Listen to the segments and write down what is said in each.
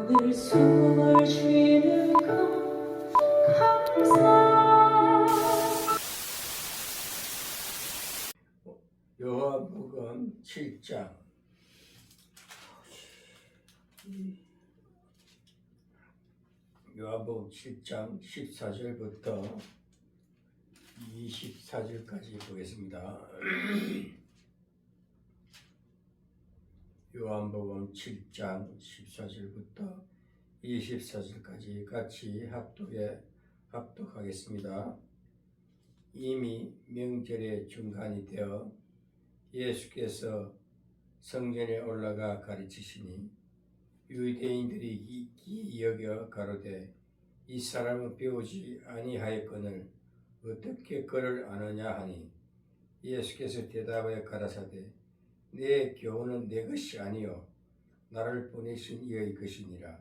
오늘 숨을 쉬는 것 감사. 요한복음 7장 요한복음 7장 14절부터 24절까지 보겠습니다. 요한복음 7장 14절부터 24절까지 같이 합독하겠습니다. 이미 명절의 중간이 되어 예수께서 성전에 올라가 가르치시니 유대인들이 기이 여겨 가로되 이 사람은 배우지 아니하였거늘 어떻게 그를 아느냐 하니 예수께서 대답하여 가라사대 내 교훈은 내 것이 아니요 나를 보내신 이의 것이니라.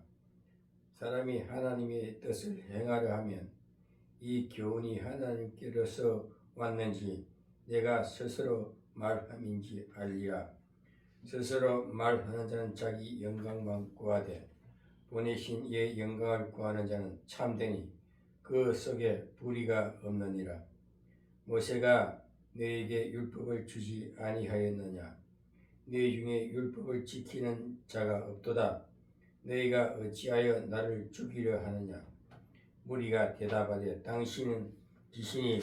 사람이 하나님의 뜻을 행하려 하면 이 교훈이 하나님께로서 왔는지 내가 스스로 말함인지 알리라. 스스로 말하는 자는 자기 영광만 구하되 보내신 이의 영광을 구하는 자는 참되니 그 속에 불의가 없느니라. 모세가 너에게 율법을 주지 아니하였느냐? 너희 중에 율법을 지키는 자가 없도다. 너희가 어찌하여 나를 죽이려 하느냐? 무리가 대답하되 당신은 귀신이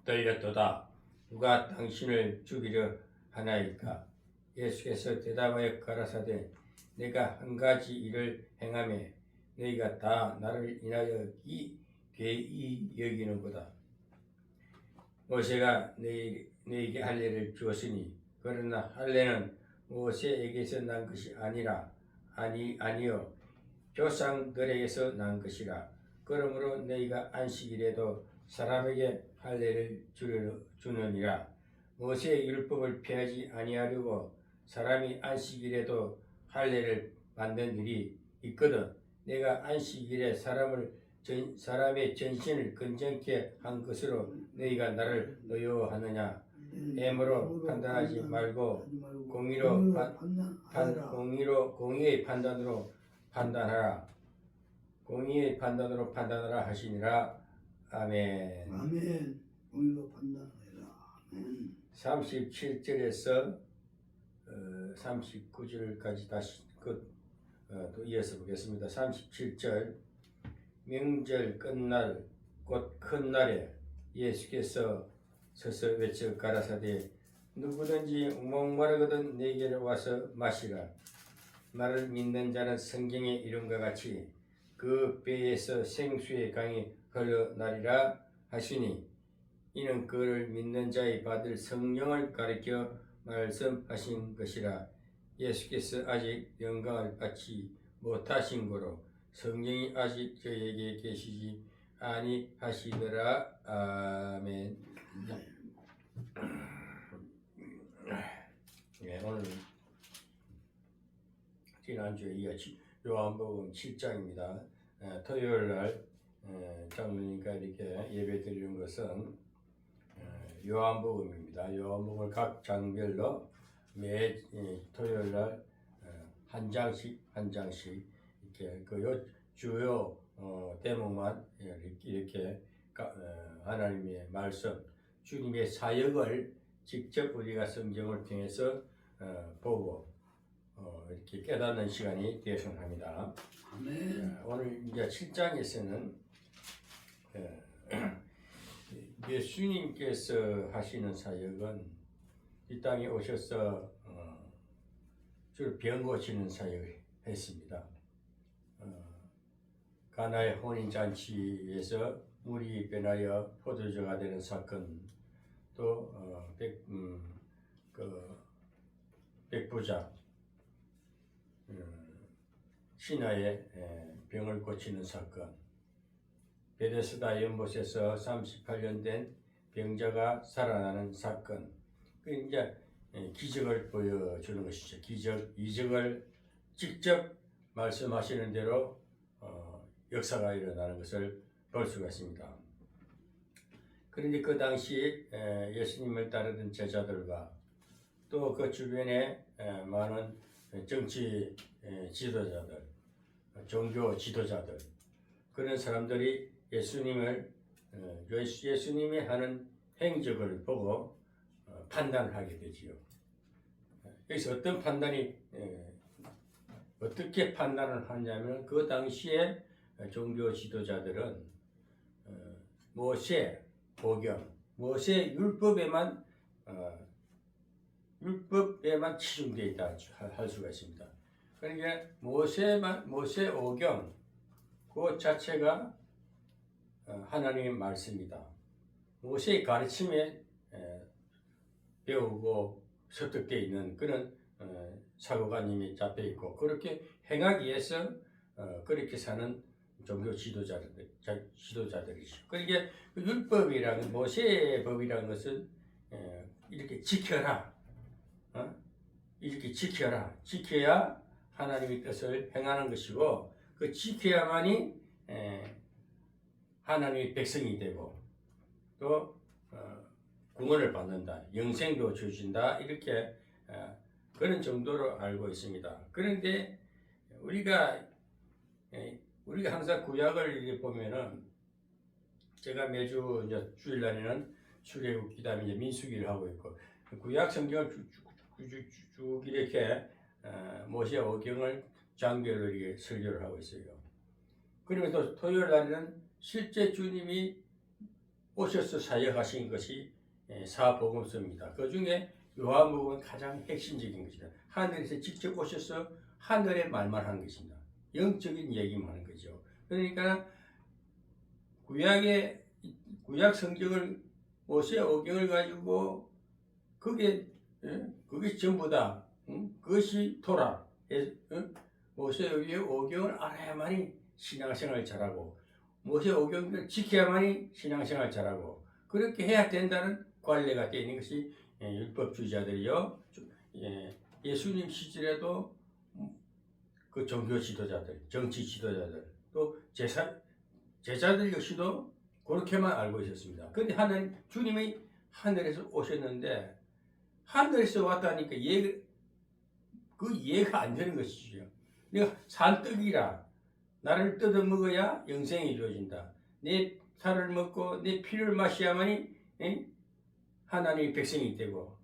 들렸도다. 누가 당신을 죽이려 하나이까? 예수께서 대답하여 가라사대 내가 한 가지 일을 행하매 너희가 다 나를 인하여 괴이 여기는구나. 모세가 너희에게 할례를 주었으니 그러나 할례는 모세에게서 난 것이 아니요 조상들에게서 난 것이라. 그러므로 너희가 안식일에도 사람에게 할례를 주느니라. 모세의 율법을 폐하지 아니하려고 사람이 안식일에도 할례를 만든 일이 있거든. 내가 안식일에 사람의 전신을 건전케 한 것으로 너희가 나를 노여워하느냐? 애물로 판단하지 말고 공의의 판단으로 판단하라. 공의의 판단으로 판단하라 하시니라. 아멘. 아멘. 공의로 판단하라. 아멘. 37절에서 39절까지 다시 또 이어서 보겠습니다. 37절 명절 끝날 곧 큰 날에 예수께서 서서 외쳐 가라사대 누구든지 목마르거든 내게로 와서 마시라. 나를 믿는 자는 성경의 이름과 같이 그 배에서 생수의 강이 흘러나리라 하시니 이는 그를 믿는 자의 받을 성령을 가리켜 말씀하신 것이라. 예수께서 아직 영광을 받지 못하신 고로 성령이 아직 저에게 계시지 아니하시더라. 아멘. 네, 오늘 지난주에 이어지 요한복음 7장입니다. 토요일날 장로님과 이렇게 예배 드리는 것은 요한복음입니다. 요한복음을 각 장별로 매 토요일날 한 장씩 이렇게 그 주요 대목만 이렇게 하나님의 말씀, 주님의 사역을 직접 우리가 성경을 통해서 보고 이렇게 깨닫는 시간이 되었으면 합니다. 아멘. 오늘 이제 7장에서는 예수님께서 하시는 사역은 이 땅에 오셔서 주로 병 고치는 사역을 했습니다. 가나의 혼인잔치에서 물이 변하여 포도주가 되는 사건, 또 백부자 신하의 병을 고치는 사건, 베데스다 연못에서 38년 된 병자가 살아나는 사건, 그 이제 기적을 보여주는 것이죠. 이적을 직접 말씀하시는 대로 역사가 일어나는 것을 볼 수가 있습니다. 그런데 그 당시 예수님을 따르던 제자들과 또 그 주변에 많은 정치 지도자들, 종교 지도자들, 그런 사람들이 예수님이 하는 행적을 보고 판단을 하게 되지요. 여기서 어떻게 판단을 하냐면, 그 당시에 종교 지도자들은 모세 오경, 모세 율법에만 치중되어 있다 할 수가 있습니다. 그러니까 모세 오경 그 자체가 하나님의 말씀이다. 모세의 가르침에 배우고 습득되어 있는 그런 사고관념이 잡혀 있고, 그렇게 행하기 위해서 그렇게 사는 종교 지도자들이죠. 그러니까 율법이라는, 모세의 법이라는 것은 이렇게 지켜라, 이렇게 지켜야 하나님의 뜻을 행하는 것이고, 그 지켜야만이 하나님의 백성이 되고 또 구원을 받는다, 영생도 주신다, 이렇게 그런 정도로 알고 있습니다. 그런데 우리가 항상 구약을 보면은, 제가 매주 이제 주일날에는 출애굽기다음에 이제 민수기를 하고 있고, 구약 성경을 쭉 이렇게 모세 오경을 장별로 이렇게 설교를 하고 있어요. 그리고 또 토요일 날에는 실제 주님이 오셔서 사역하신 것이 사복음서입니다. 그 중에 요한복음은 가장 핵심적인 것이다. 하늘에서 직접 오셔서 하늘의 말만 하는 것입니다. 영적인 얘기만 하는 거죠. 그러니까 구약 성경을, 모세 오경을 가지고 그게 전부다. 그것이 토라. 모세 오경을 알아야만이 신앙생활을 잘하고, 모세 오경을 지켜야만이 신앙생활을 잘하고, 그렇게 해야 된다는 관례가 되어 있는 것이 율법주의자들이요. 예수님 시절에도 그 종교 지도자들, 정치 지도자들, 또 제자들 역시도 그렇게만 알고 있었습니다. 그런데 주님이 하늘에서 오셨는데, 하늘에서 왔다니까 그 이해가 안 되는 것이죠. 내가 산떡이라, 나를 뜯어 먹어야 영생이 주어진다. 내 살을 먹고 내 피를 마셔야만이 하나님의 백성이 되고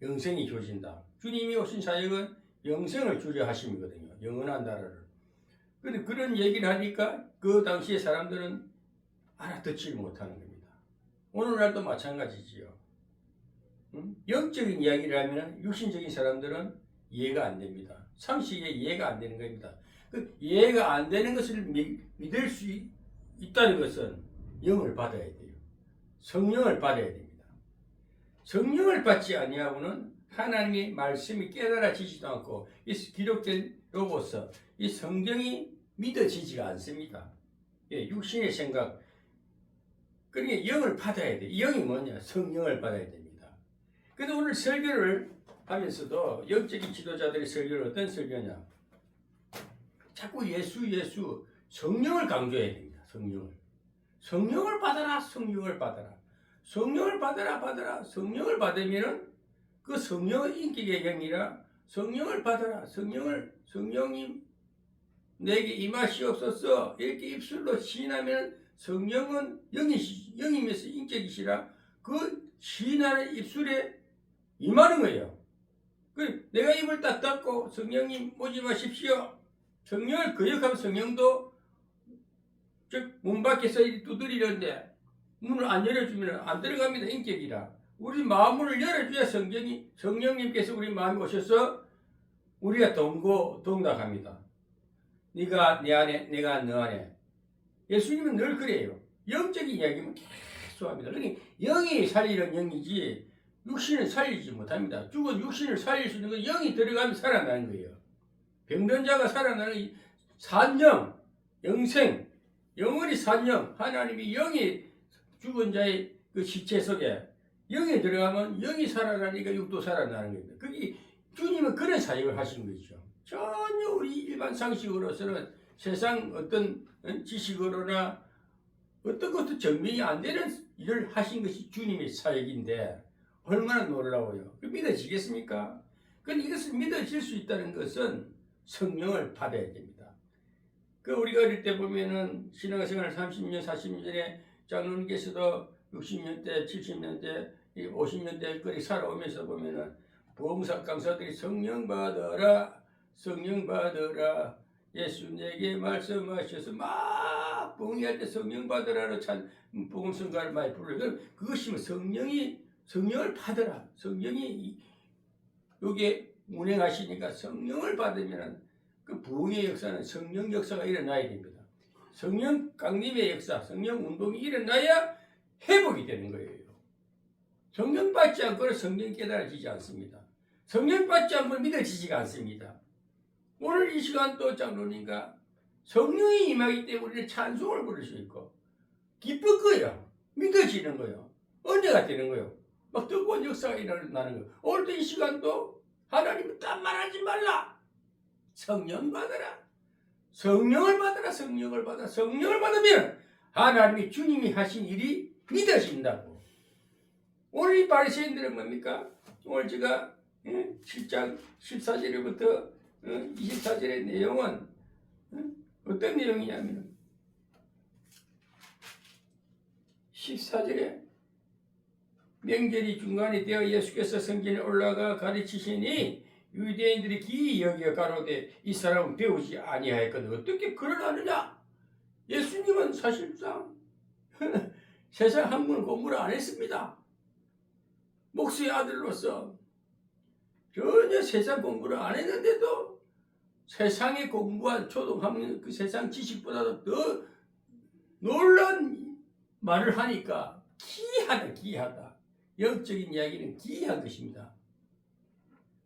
영생이 주어진다. 주님이 오신 사역은 영생을 주려 하심이거든요. 영원한 나라를. 그런데 그런 얘기를 하니까 그 당시의 사람들은 알아듣지 못하는 겁니다. 오늘날도 마찬가지지요. 영적인 이야기를 하면 육신적인 사람들은 이해가 안 됩니다. 상식에 이해가 안 되는 겁니다. 그 이해가 안 되는 것을 믿을 수 있다는 것은 영을 받아야 돼요. 성령을 받아야 됩니다. 성령을 받지 아니하고는 하나님의 말씀이 깨달아지지도 않고, 이 기록된 로고서, 이 성경이 믿어지지가 않습니다. 육신의 생각. 그러니까 영을 받아야 돼요. 영이 뭐냐? 성령을 받아야 됩니다. 그래서 오늘 설교를 하면서도 영적인 지도자들의 설교는 어떤 설교냐? 자꾸 예수, 성령을 강조해야 됩니다. 성령을 받아라, 성령을 받아라. 성령을 받아라. 성령을 받으면은 그 성령은 인격의 영이라, 성령을 받아라. 성령이 내게 임하시옵소서. 이렇게 입술로 시인하면 성령은 영이면서 인격이시라, 그 시인하는 입술에 임하는 거예요. 내가 입을 딱 닫고 성령님 오지 마십시오. 성령을 거역하면 성령도 문 밖에서 두드리는데 문을 안 열어주면 안 들어갑니다. 인격이라. 우리 마음을 열어줘야 성령님께서 우리 마음에 오셔서 우리가 동락합니다. 네가 내 안에, 내가 너 안에. 예수님은 늘 그래요. 영적인 이야기면 계속 합니다. 그러니 영이 살리는 영이지 육신을 살리지 못합니다. 죽은 육신을 살릴 수 있는 건 영이 들어가면 살아나는 거예요. 병든 자가 살아나는 산영, 영생, 영원히 산영, 하나님이 영이 죽은 자의 그 시체 속에 영이 들어가면 영이 살아나니까 육도 살아나는 겁니다. 그게 주님은 그런 사역을 하신 거죠. 전혀 우리 일반 상식으로서는 세상 어떤 지식으로나 어떤 것도 증명이 안 되는 일을 하신 것이 주님의 사역인데 얼마나 놀라워요. 믿어지겠습니까? 그런데 이것을 믿어질 수 있다는 것은 성령을 받아야 됩니다. 우리가 어릴 때 보면은 신앙생활 30년, 40년에 장로님께서도 60년대, 70년대, 50년대 거리 살아오면서 보면은 보험사 강사들이 성령 받아라, 성령 받아라, 예수 내게 말씀하셔서 막 봉이할 때 성령 받으라는 복음성가를 많이 불러요. 그것이 성령을 받으라. 성령이 여기에 운행하시니까 성령을 받으면 그 부흥의 역사는 성령 역사가 일어나야 됩니다. 성령 강림의 역사, 성령 운동이 일어나야 회복이 되는 거예요. 성령 받지 않고는 성령 깨달아지지 않습니다. 성령 받지 않고는 믿어지지가 않습니다. 오늘 이 시간 또 장로님과 성령이 임하기 때문에 우리는 찬송을 부를 수 있고 기쁠 거예요. 믿어지는 거예요. 은혜가 되는 거예요. 막 뜨거운 역사가 일어나는 거예요. 오늘도 이 시간도 하나님은 딴 말하지 말라. 성령 받아라. 성령을 받아라. 성령을 받아. 성령을 받으면 하나님이 주님이 하신 일이 믿어진다고. 오늘 이 바리새인들은 뭡니까? 오늘 제가 7장 14절부터 24절의 내용은 어떤 내용이냐면 14절에 명절이 중간에 되어 예수께서 성전에 올라가 가르치시니 유대인들이 기이 여겨 가로되 이 사람은 배우지 아니하였거든 어떻게 그러느냐? 예수님은 사실상 세상 학문을 공부를 안 했습니다. 목수의 아들로서 전혀 세상 공부를 안 했는데도 세상에 공부한 초등학문 그 세상 지식보다도 더 놀라운 말을 하니까 기이하다. 영적인 이야기는 기이한 것입니다.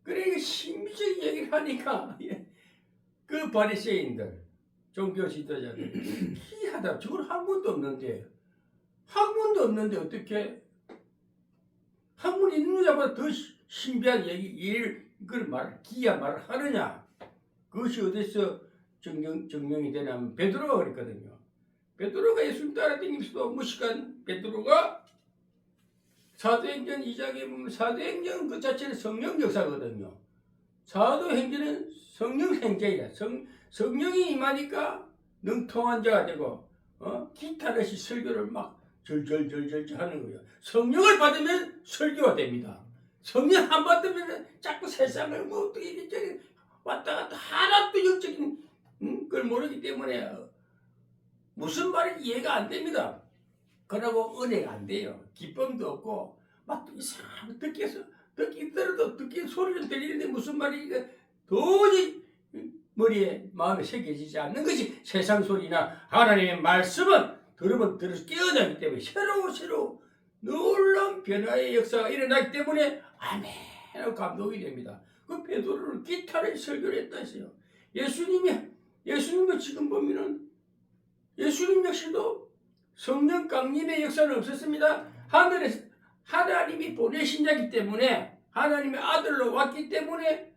그러니까 신비적인 이야기를 하니까 그 바리새인들 종교 지도자들 기이하다. 저건 학문도 없는데 어떻게 학문 있는 자보다 더 신비한 기이한 말을 하느냐. 그것이 어디서 증명이 되냐면 베드로가 그랬거든요. 베드로가 예수님 따라다니면서도 무식한 베드로가 사도행전 2장에 보면 사도행전 그 자체는 성령 역사거든요. 사도행전은 성령 행제야. 성령이 임하니까 능통한 자가 되고 기타르시 설교를 막 절절절절 하는 거예요. 성령을 받으면 설교가 됩니다. 성령 안 받으면 자꾸 세상을 뭐 어떻게 이렇게 왔다 갔다 하나도 영적인 걸 모르기 때문에 무슨 말인지 이해가 안 됩니다. 그러고 은혜가 안 돼요. 기쁨도 없고 막 이상하게 듣기더라도 소리는 들리는데 무슨 말인지 도저히 머리에 마음에 새겨지지 않는 것이 세상 소리나 하나님의 말씀은 들으면 들어서 깨어나기 때문에 새로 놀라운 변화의 역사가 일어나기 때문에 아멘 하고 감동이 됩니다. 그 베드로를 기타를 설교를 했다 했어요. 예수님도 지금 보면은 예수님 역시도 성령 강림의 역사는 없었습니다. 하늘에서 하나님이 보내신 자이기 때문에 하나님의 아들로 왔기 때문에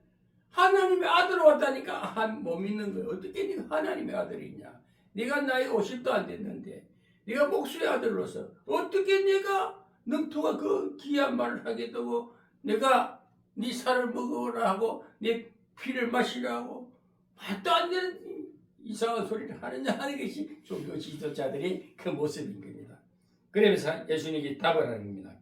하나님의 아들로 왔다니까 못 믿는 거예요. 어떻게 네가 하나님의 아들이냐? 네가 나이 50도 안 됐는데 네가 목수의 아들로서 어떻게 네가 능통한 그 귀한 말을 하게 되고 내가 네 살을 먹으라 하고 네 피를 마시라 하고 말도 안 되는 이상한 소리를 하느냐 하는 것이 종교 지도자들의 그 모습인 겁니다. 그러면서 예수님이 답을 합니다.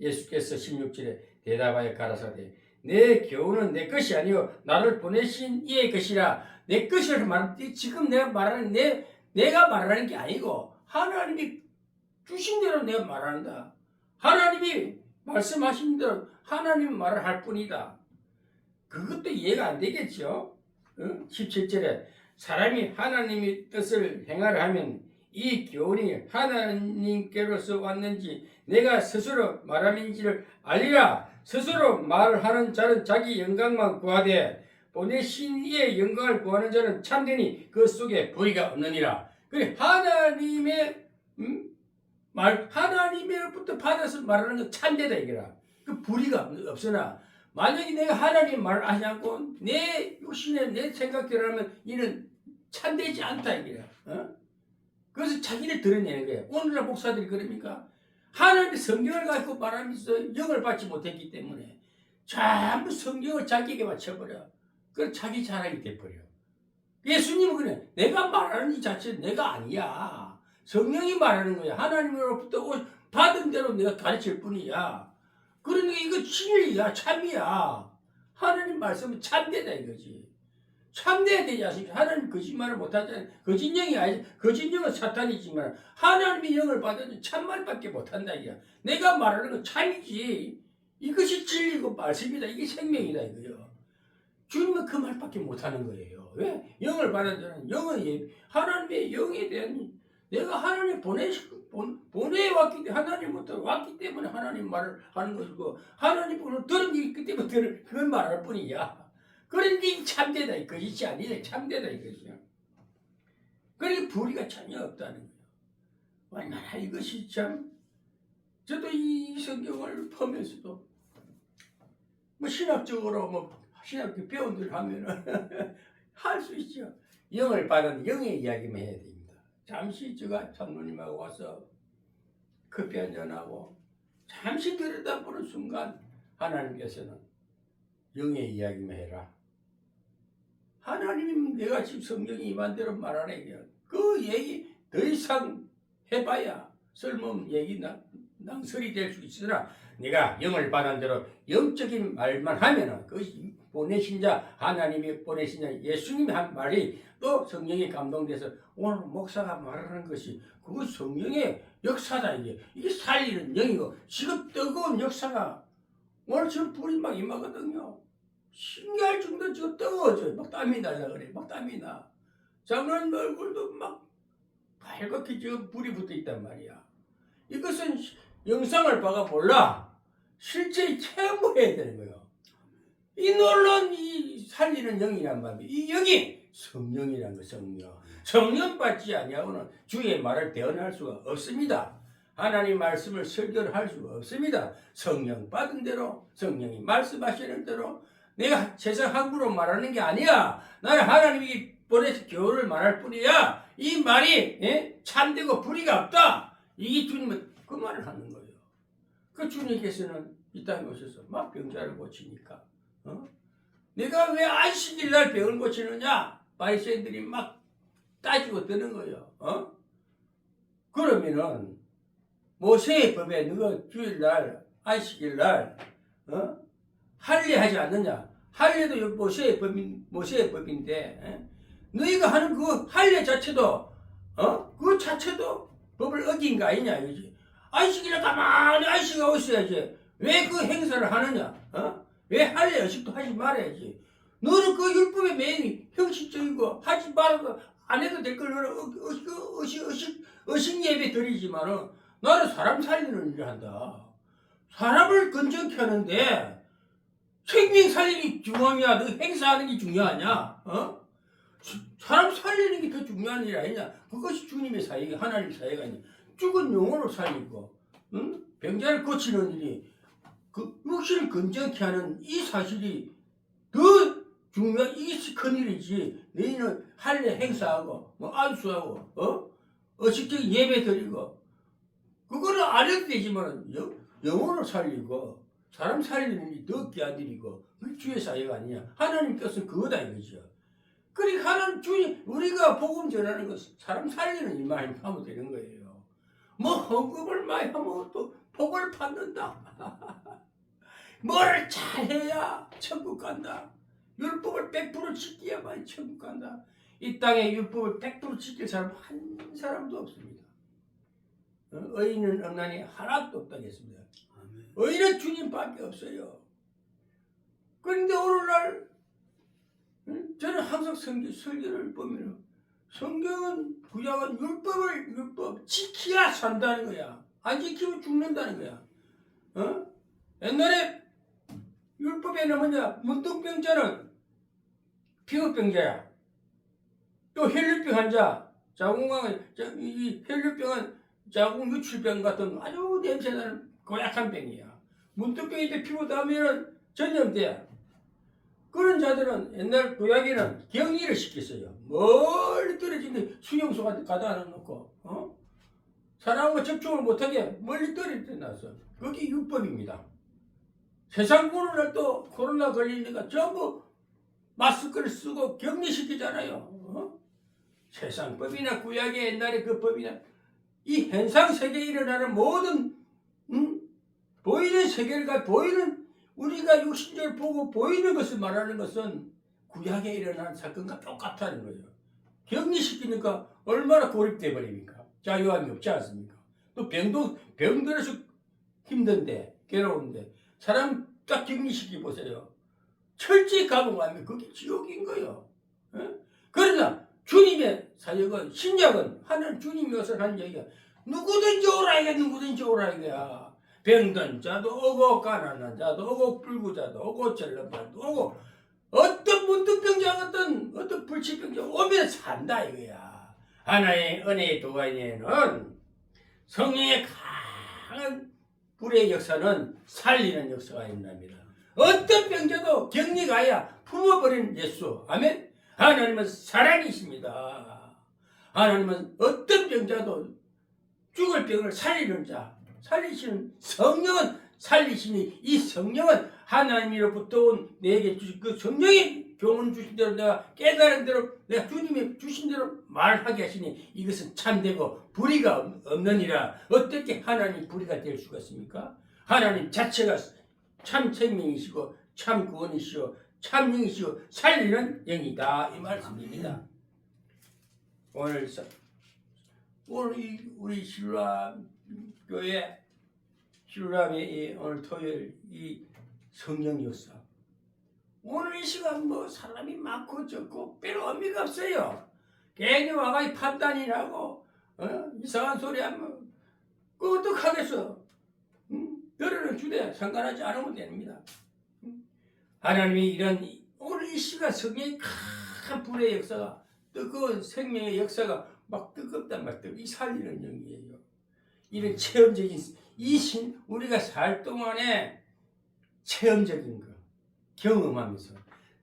예수께서 16절에 대답하여 가라사대 내 교훈은 내 것이 아니요 나를 보내신 이의 것이라. 내 것을 말하는 지금 내가 말하는 게 아니고 하나님이 주신 대로 내가 말한다. 하나님이 말씀하신 대로 하나님 말을 할 뿐이다. 그것도 이해가 안 되겠죠. 17절에 사람이 하나님의 뜻을 행하려 하면 이 교훈이 하나님께로서 왔는지 내가 스스로 말함인지를 알리라. 스스로 말하는 자는 자기 영광만 구하되 보내신 이의 영광을 구하는 자는 참되니 그 속에 부의가 없느니라. 그래 하나님의 말 하나님으로부터 받아서 말하는 건 참되다 이거라. 그 불의가 없으나 만약에 내가 하나님 말을 하지 않고 내 욕심에 내 생각대로 하면 이는 참되지 않다 이거야. 그래서 자기를 드러내는 거예요. 오늘날 목사들이 그럽니까? 하나님의 성경을 가지고 말하면서 영을 받지 못했기 때문에 전부 성경을 자기에게 맞춰버려. 그래서 자기 자랑이 돼버려. 예수님은 그래. 내가 말하는 이 자체는 내가 아니야. 성령이 말하는 거야. 하나님으로부터 받은 대로 내가 가르칠 뿐이야. 그러니까 이거 진리야. 참이야. 하나님 말씀은 참되다 이거지. 참돼야 되지 않습니까? 하나님 거짓말을 못하잖아요. 거짓영이 아니지. 거짓영은 사탄이지만 하나님의 영을 받으면 참말밖에 못한다 이거야. 내가 말하는 건 참이지. 이것이 진리고 말씀이다. 이게 생명이다 이거요. 주님은 그 말밖에 못하는 거예요. 왜? 영을 받은 자는 영은 하나님의 영에 대한 내가 하나님 보내왔기 때문에 하나님부터 왔기 때문에 하나님 말을 하는 것이고 하나님부터 들은 게 있기 때문에 그걸 말할 뿐이야. 그러니 참되다 거짓이 아니라 참되다 이것이야. 그러니까 불의가 전혀 없다는 거예요. 얼마나 이것이 참 저도 이 성경을 보면서도 뭐 신학적으로 뭐 신학교 배운들 하면은 할 수 있죠. 영을 받은 영의 이야기만 해야 됩니다. 잠시 제가 장로님하고 와서 커피 한잔하고 잠시 들여다보는 순간 하나님께서는 영의 이야기만 해라. 하나님이 내가 지금 성경이 이만대로 말하네. 그 얘기 더 이상 해봐야 쓸모없는 얘기 낭설이 될 수 있으나 내가 영을 받은 대로 영적인 말만 하면은 그것이 보내신 자 하나님이 보내신 자 예수님이 한 말이 또 성령에 감동돼서 오늘 목사가 말하는 것이 그거 성령의 역사다 이게 살리는 영이고 지금 뜨거운 역사가 오늘 지금 불이 막 임하거든요. 신기할 정도로 지금 뜨거워져요. 막 땀이 나려 그래. 막 땀이 나. 장로님 얼굴도 막 빨갛게 지금 불이 붙어 있단 말이야. 이것은 영상을 봐가 몰라. 실제 체험해야 되는 거예요. 이 놀라운 이 살리는 영이란 말이에요. 이 영이 성령이란 거 성령. 성령 받지 아니하고는 주의 말을 대언할 수가 없습니다. 하나님 말씀을 설교를 할 수가 없습니다. 성령 받은 대로 성령이 말씀하시는 대로 내가 세상 함부로 말하는 게 아니야. 나는 하나님이 보내서 교훈을 말할 뿐이야. 이 말이 참되고 불의가 없다. 이게 주님은 그 말을 하는 거예요. 그 주님께서는 이 땅에 오셔서 막 병자를 고치니까 내가 왜 안식일 날 병을 고치느냐? 바리새인들이 막 따지고 드는 거예요. 그러면은 모세의 법에 너가 주일날 안식일 날 할례하지 않느냐? 할례도 모세의 법인데 너희가 하는 그 할례 자체도 그 자체도 법을 어긴 거 아니냐 이거지. 안식일에 가만히 안식하고 있어야지. 왜 그 행사를 하느냐? 왜 할례 의식도 하지 말아야지. 너는 그 율법의 매일 형식적이고 하지 말아도 안 해도 될 걸 너는 의식 예배 드리지만은 나는 사람 살리는 일을 한다. 사람을 건전케 하는데 생명 살리는 게 중요하냐? 너 행사하는 게 중요하냐? 사람 살리는 게 더 중요한 일 아니냐? 그것이 주님의 사역이 하나님의 사역이 아니냐? 죽은 영혼을 살리고 병자를 고치는 일이 그 육신을 건전케 하는 이 사실이 더 중요한 이게 큰 일이지. 너희는 할례 행사하고 뭐 안수하고 의식적인 예배 드리고 그거는 안 해도 되지만 영혼을 살리고 사람 살리는 일이 더 귀한 일이고 그게 주의 사역 아니냐. 하나님께서는 그거다 이거죠. 그러니까 하나님 주님 우리가 복음 전하는 것 사람 살리는 일만 하면 되는 거예요. 뭐 헌금을 많이 하면 또 복을 받는다. 뭐를 잘해야 천국 간다. 율법을 100% 지켜야만 천국 간다. 이 땅에 율법을 100% 지킬 사람 한 사람도 없습니다. 의인은 없나니 하나도 없다겠습니다. 의인은 주님밖에 없어요. 그런데 오늘날 저는 항상 설교를 보면 성경은 구약은 율법 지켜야 산다는 거야. 안 지키면 죽는다는 거야. 옛날에 율법에는 뭐냐 문둥병자는 피부병자야. 또 혈류병 환자, 이 혈류병은 자궁 유출병 같은 아주 냄새나는 고약한 병이야. 문둥병인데 피부 닿으면 전염돼. 그런 자들은 옛날 구약에는 격리를 시켰어요. 멀리 떨어진 수용소 같은 데 가다 놓고 사람과 접촉을 못하게 멀리 떨어져 놨어. 그게 율법입니다. 세상 오늘날 또 코로나 걸리니까 전부 마스크를 쓰고 격리시키잖아요. 세상 법이나 구약의 옛날에 그 법이나 이 현상 세계에 일어나는 모든 보이는 세계가 보이는 우리가 육신적으로 보고 보이는 것을 말하는 것은 구약에 일어나는 사건과 똑같다는 거예요. 격리시키니까 얼마나 고립돼 버립니까? 자유함이 없지 않습니까? 또 병들어서 힘든데 괴로운데 사람 딱 격리시키 보세요. 철저히 감옥하면 그게 지옥인 거예요. 그러나 주님의 사역은 신약은 하나님 주님이 와서 하는 얘기가 누구든지 오라 이게 누구든지 오라 이게야. 병든 자도 오고 가난한 자도 오고 불구자도 오고 전염자도 오고 어떤 문득병자 어떤 불치병자 오면 산다 이거야. 하나의 은혜의 도가니에는 성령의 강한 불의 역사는 살리는 역사가 있답니다. 어떤 병자도 격리가야 품어버리는 예수. 아멘. 하나님은 사랑이십니다. 하나님은 어떤 병자도 죽을 병을 살리는 자, 살리시는 성령은 살리시니 이 성령은 하나님으로부터 온 내게 주신 그 성령이 교훈 주신 대로 내가 깨달은 대로 내가 주님이 주신 대로 말하게 하시니 이것은 참되고 불의가 없느니라. 어떻게 하나님 불의가 될 수가 있습니까? 하나님 자체가 참 생명이시고 참 구원이시오 참 영이시오 살리는 영이다 이 말씀입니다. 오늘 우리 신람 교회 신람의 오늘 토요일 이 성령 역사 오늘 이 시간 뭐 사람이 많고 적고 별 의미가 없어요. 괜히 와가지고 판단이라고 이상한 소리 하면 그 어떡하겠어. 너를 주되 상관하지 않으면 됩니다. 하나님이 이런 오늘 이 시간 성령의 큰 불의 역사가 뜨거운 생명의 역사가 막 뜨겁단 말이에요. 이 살리는 영이에요. 이런 체험적인 우리가 살 동안에 체험적인 거 경험하면서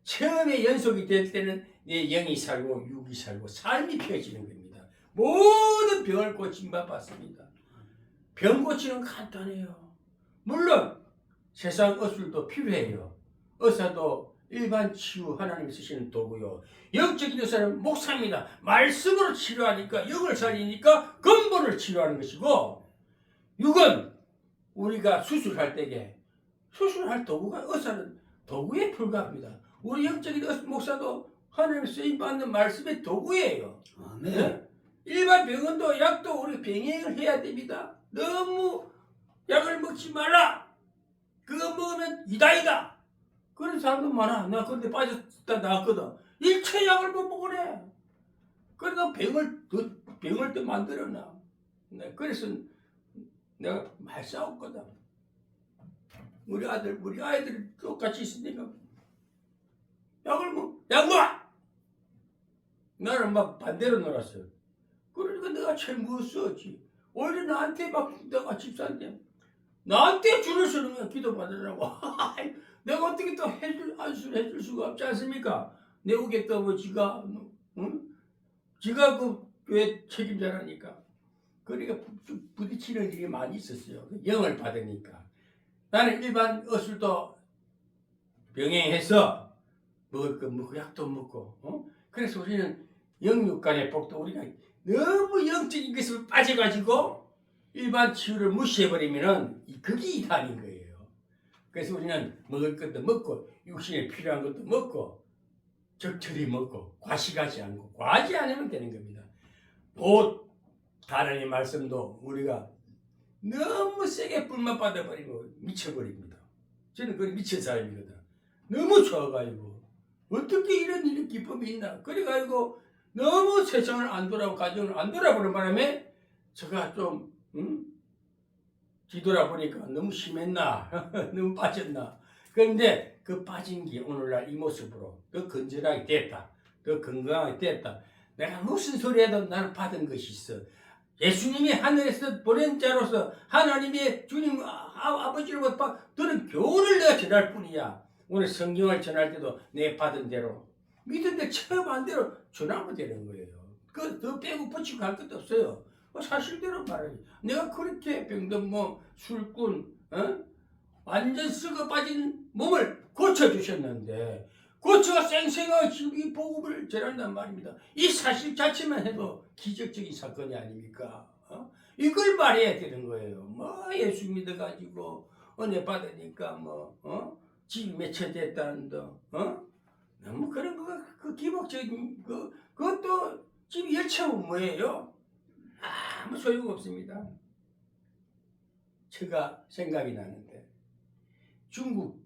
체험의 연속이 될 때는 내 영이 살고 육이 살고 삶이 펴지는 겁니다. 모든 병을 고침 받습니다. 병 고치는 간단해요. 물론 세상 의술도 필요해요. 의사도 일반 치유 하나님이 쓰시는 도구요. 영적인 의사는 목사입니다. 말씀으로 치료하니까 영을 살리니까 근본을 치료하는 것이고 육은 우리가 수술할 때에 수술할 도구가 의사는 도구에 불과합니다. 우리 영적인 목사도 하나님의 쓰임받는 말씀의 도구예요. 아멘. 네? 일반 병원도 약도 우리 병행을 해야 됩니다. 너무 약을 먹지 말라. 그거 먹으면 이다이다. 그런 사람도 많아. 나 그런데 빠졌다 나왔거든. 일체 약을 못 먹으래. 그러다 병을 또 만들어놔. 그래서 내가 많이 싸웠거든. 우리 아이들이 똑같이 있으니까 약 먹어! 나는 막 반대로 놀았어요. 그러니까 내가 제일 무서웠지. 오히려 나한테 막 내가 집사인데 나한테 줄을 서는 거야. 기도받으라고. 내가 어떻게 또 해줄 수가 없지 않습니까? 내 오게 또 뭐 지가 그 교회 책임자라니까. 그러니까 부딪히는 일이 많이 있었어요. 영을 받으니까. 나는 일반 의술도 병행해서 먹을 거 먹고 약도 먹고 그래서 우리는 영육간의 복도 우리가 너무 영적인 것을 빠져가지고 일반 치유를 무시해버리면은 그게 이단인 거예요. 그래서 우리는 먹을 것도 먹고 육신에 필요한 것도 먹고 적절히 먹고 과식하지 않고 과하지 않으면 되는 겁니다. 곧 하나님 말씀도 우리가 너무 세게 불만 받아버리면 미쳐버립니다. 저는 그게 미친 사람이거든. 너무 좋아가지고 어떻게 이런 기쁨이 있나. 그래가지고 너무 세상을 안 돌아보고 가정을 안 돌아보는 바람에 제가 좀 뒤돌아보니까 너무 심했나 너무 빠졌나. 그런데 그 빠진 게 오늘날 이 모습으로 더 건전하게 됐다. 더 건강하게 됐다. 내가 무슨 소리 해도 나는 받은 것이 있어. 예수님이 하늘에서 보낸 자로서 하나님의 주님 아버지로부터 들은 교훈을 내가 전할 뿐이야. 오늘 성경을 전할 때도 내 받은 대로 믿은 데 체험한 대로 전하면 되는 거예요. 그 더 빼고 붙이고 할 것도 없어요. 사실대로 말하지. 내가 그렇게 병든 술꾼 완전 썩어 빠진 몸을 고쳐주셨는데 고쳐가 쌩쌩하게 지금 이 복음을 전한단 말입니다. 이 사실 자체만 해도 기적적인 사건이 아닙니까? 이걸 말해야 되는 거예요. 예수 믿어가지고 은혜 받으니까 집이 몇 채 됐다는데 너무 그런 그 기복적인 그것도 집이 10채면 뭐예요? 아무 소용없습니다. 제가 생각이 나는데 중국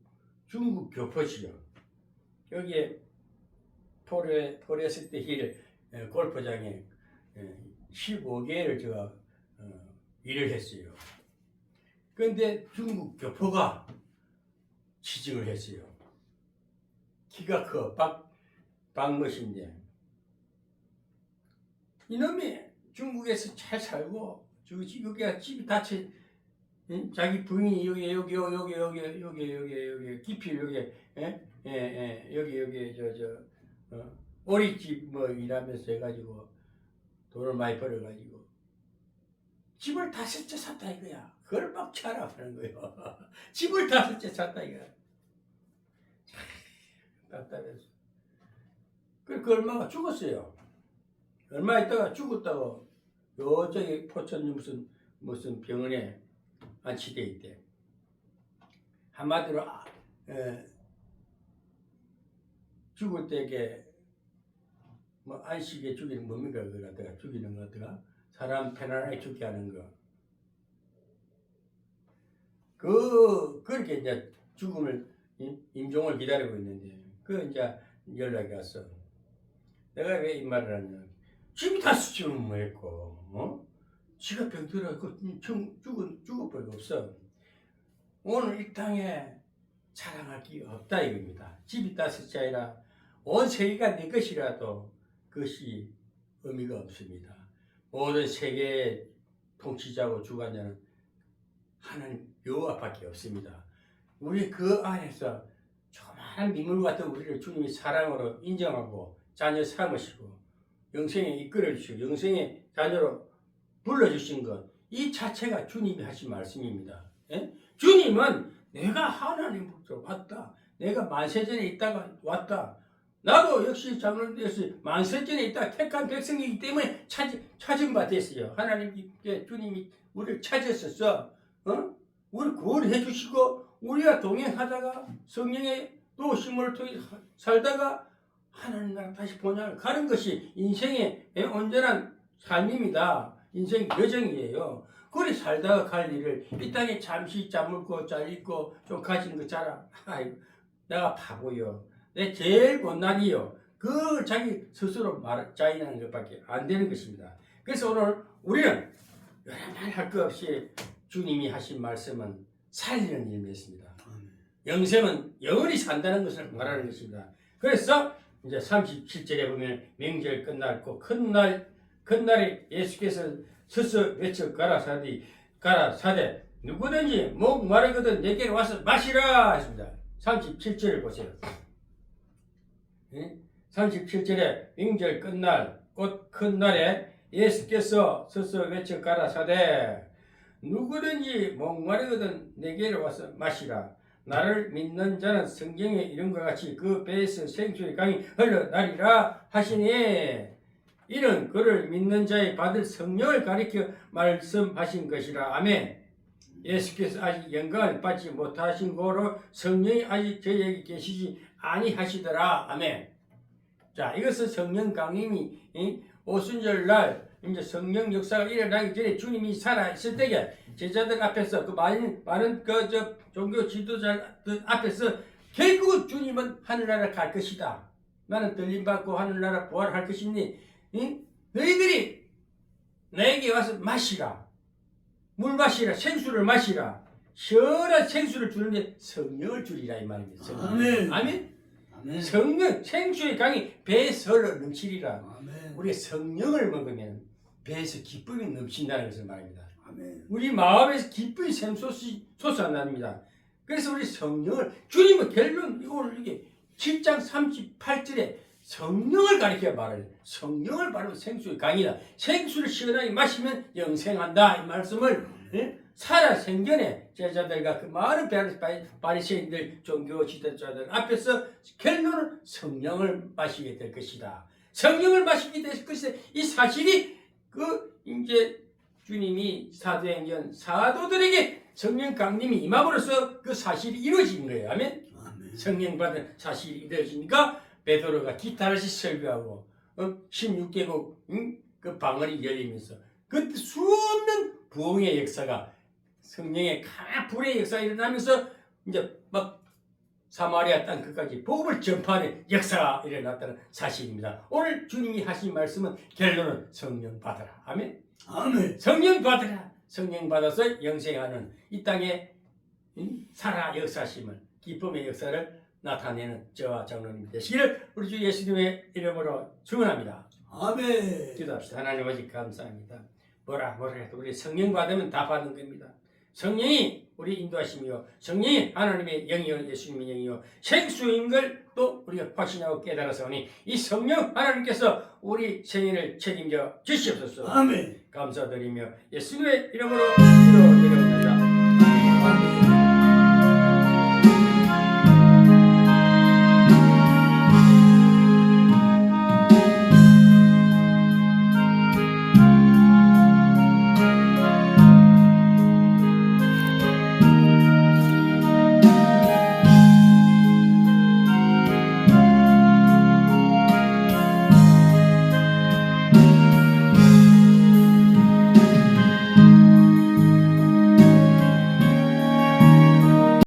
교포시요. 여기에 포레스트 힐 골프장에 15개를 제가 일을 했어요. 그런데 중국 교포가 취직을 했어요. 키가 커 박머신데 이놈이 중국에서 잘 살고 여기가 집이 닫혀 자기 부인이 여기 깊이 여기 오리집 일하면서 해가지고 돈을 많이 벌어가지고 집을 5채 샀다 이거야. 그걸 막 자랑하는 거예요. 집을 5채 샀다 이거야. 답답해서. 그 얼마가 죽었어요. 얼마 있다가 죽었다고 요쪽에 포천 무슨 병원에 안치돼 있대. 한마디로 죽을 때게 안식에 죽이는 뭡니까? 그걸 갖다가 죽이는 거 갖다가 사람 편안하게 죽게 하는 거. 그렇게 이제 죽음을 임종을 기다리고 있는데 이제 연락이 왔어. 내가 왜 이 말을 하냐? 집이 다 수치면 뭐했고, 지가 병들어갖고 죽어버리고 없어. 오늘 이 땅에 자랑할 게 없다 이겁니다. 집이 5채 아니라 온 세계가 내 것이라도 그것이 의미가 없습니다. 모든 세계의 통치자고 주관자는 하나님 여호와밖에 없습니다. 우리 그 안에서 조그마한 민물 같은 우리를 주님이 사랑으로 인정하고 자녀 삼으시고 영생에 이끌어주시고 영생의 자녀로 불러주신 것, 이 자체가 주님이 하신 말씀입니다. 예? 주님은 내가 하나님부터 왔다. 내가 만세전에 있다가 왔다. 나도 역시 장로되어서 만세전에 있다가 택한 백성이기 때문에 찾은 바 됐어요. 하나님께 주님이 우리를 찾으셔서 우리 구원해 주시고 우리가 동행하다가 성령의 도우심을 통해 살다가 하나님 나라 다시 본향을 가는 것이 인생의 온전한 삶입니다. 인생 여정이에요. 그래 살다가 갈 일을 이 땅에 잠시 잠을고 잘 있고 좀 가진 거 자랑. 내가 바보요. 내 제일 못난이요. 그 자기 스스로 자인하는 것밖에 안 되는 것입니다. 그래서 오늘 우리는 여러 말 할 것 없이 주님이 하신 말씀은 살리는 일이었습니다. 영생은 영원히 산다는 것을 말하는 것입니다. 그래서 이제 37절에 보면 명절 끝났고 큰날에 예수께서 서서 외쳐 가라사대 누구든지 목 마르거든 내게 와서 마시라 했습니다. 37절을 보세요. 37절에 명절 끝날 곧 큰날에 예수께서 서서 외쳐 가라사대 누구든지 목마르거든 내게 와서 마시라. 나를 믿는 자는 성경에 이름과 같이 그 배에서 생수의 강이 흘러나리라 하시니 이는 그를 믿는 자의 받을 성령을 가리켜 말씀하신 것이라. 아멘. 예수께서 아직 영광을 받지 못하신 고로 성령이 아직 저희에게 계시지 아니하시더라. 아멘. 자, 이것은 성령 강림이 오순절날 이제 성령 역사가 일어나기 전에 주님이 살아있을 때에 제자들 앞에서 그 많은 종교 지도자들 앞에서 결국 주님은 하늘나라 갈 것이다. 나는 들림받고 하늘나라 부활할 것이니 너희들이 나에게 와서 마시라. 물 마시라. 생수를 마시라. 시원한 생수를 주는데 성령을 주리라 이 말입니다. 아멘. 아멘. 아멘. 성령 생수의 강이 배에서 흘러 넘치리라. 아멘. 우리가 성령을 먹으면 배에서 기쁨이 넘친다는 것을 말합니다. 아멘. 우리 마음에서 기쁨이 샘솟아납니다. 그래서 우리 성령을 주님은 결론 이걸 이게 7장 38절에 성령을 가리켜 말해요. 성령을 바르면 생수의 강이다. 생수를 시원하게 마시면 영생한다. 이 말씀을 살아생전에 제자들과 그 많은 바리새인들 종교 지도자들 앞에서 결론은 성령을 마시게 될 것이다. 성령을 마시게 될 것이다. 이 사실이 이제 주님이 사도행전 사도들에게 성령 강림이 임함으로써 그 사실이 이루어진 거예요. 아멘. 성령 받은 사실이 이루어지니까 베드로가 기타를씩 설교하고 16개국 그 방언이 열리면서 그때 수없는 부흥의 역사가 성령의 강한 불의 역사가 일어나면서 이제 막 사마리아 땅 끝까지 복음을 전파하는 역사가 일어났다는 사실입니다. 오늘 주님이 하신 말씀은 결론은 성령 받아라. 아멘. 아멘. 성령 받아라. 성령 받아서 영생하는 이 땅에 살아 역사심을 기쁨의 역사를 나타내는 저와 장로님 되시기를 우리 주 예수님의 이름으로 축원합니다. 아멘. 기도합시다. 하나님 아버지 감사합니다. 뭐라 해도 우리 성령 받으면 다 받는 겁니다. 성령이 우리 인도하심이요, 성령이 하나님의 영이요, 예수님의 영이요, 생수인 걸 또 우리가 확신하고 깨달아서 오니 이 성령 하나님께서 우리 생인을 책임져 주시옵소서. 아멘. 감사드리며 예수님의 이름으로 기도드립니다.